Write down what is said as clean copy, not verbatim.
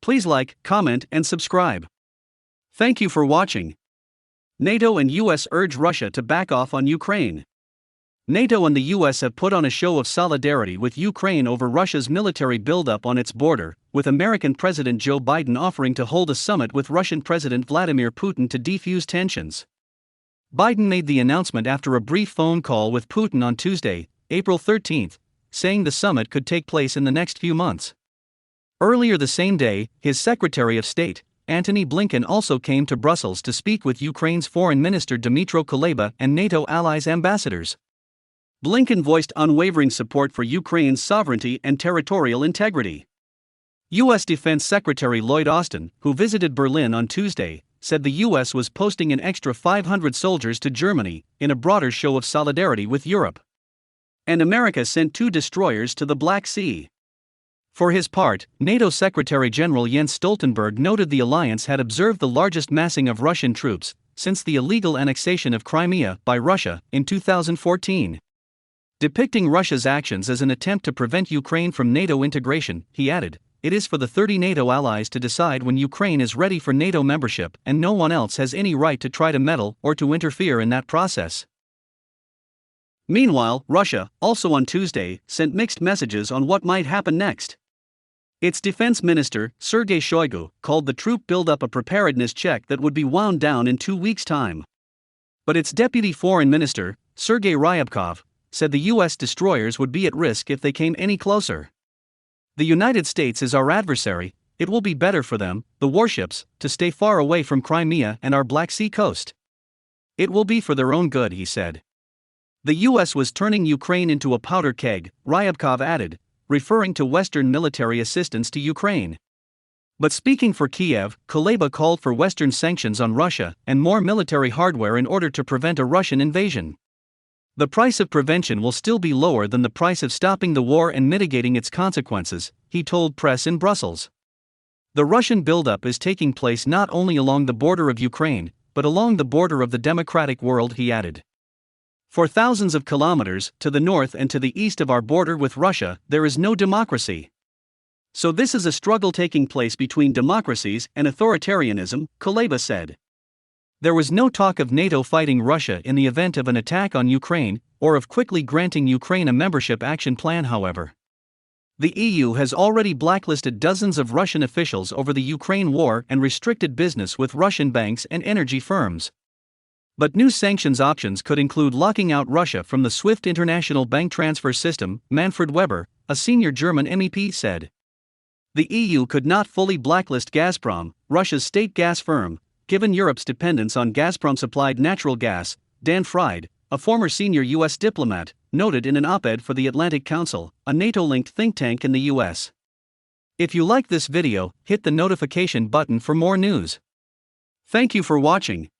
Please like, comment, and subscribe. Thank you for watching. NATO and US urge Russia to back off on Ukraine. NATO and the US have put on a show of solidarity with Ukraine over Russia's military buildup on its border, with American President Joe Biden offering to hold a summit with Russian President Vladimir Putin to defuse tensions. Biden made the announcement after a brief phone call with Putin on Tuesday, April 13, saying the summit could take place in the next few months. Earlier the same day, his Secretary of State, Antony Blinken, also came to Brussels to speak with Ukraine's Foreign Minister Dmytro Kuleba and NATO allies' ambassadors. Blinken voiced unwavering support for Ukraine's sovereignty and territorial integrity. U.S. Defense Secretary Lloyd Austin, who visited Berlin on Tuesday, said the U.S. was posting an extra 500 soldiers to Germany in a broader show of solidarity with Europe. And America sent 2 destroyers to the Black Sea. For his part, NATO Secretary General Jens Stoltenberg noted the alliance had observed the largest massing of Russian troops since the illegal annexation of Crimea by Russia in 2014. Depicting Russia's actions as an attempt to prevent Ukraine from NATO integration, he added, "It is for the 30 NATO allies to decide when Ukraine is ready for NATO membership, and no one else has any right to try to meddle or to interfere in that process." Meanwhile, Russia, also on Tuesday, sent mixed messages on what might happen next. Its defense minister, Sergei Shoigu, called the troop buildup a preparedness check that would be wound down in 2 weeks' time. But its deputy foreign minister, Sergei Ryabkov, said the U.S. destroyers would be at risk if they came any closer. "The United States is our adversary. It will be better for them, the warships, to stay far away from Crimea and our Black Sea coast. It will be for their own good," he said. The U.S. was turning Ukraine into a powder keg, Ryabkov added, referring to Western military assistance to Ukraine. But speaking for Kiev, Kuleba called for Western sanctions on Russia and more military hardware in order to prevent a Russian invasion. "The price of prevention will still be lower than the price of stopping the war and mitigating its consequences," he told press in Brussels. The Russian buildup is taking place not only along the border of Ukraine, but along the border of the democratic world, he added. "For thousands of kilometers, to the north and to the east of our border with Russia, there is no democracy. So this is a struggle taking place between democracies and authoritarianism," Kuleba said. There was no talk of NATO fighting Russia in the event of an attack on Ukraine, or of quickly granting Ukraine a membership action plan, however. The EU has already blacklisted dozens of Russian officials over the Ukraine war and restricted business with Russian banks and energy firms. But new sanctions options could include locking out Russia from the SWIFT international bank transfer system, Manfred Weber, a senior German MEP said. The EU could not fully blacklist Gazprom, Russia's state gas firm, given Europe's dependence on Gazprom-supplied natural gas, Dan Fried, a former senior U.S. diplomat, noted in an op-ed for the Atlantic Council, a NATO-linked think tank in the U.S. If you like this video, hit the notification button for more news. Thank you for watching.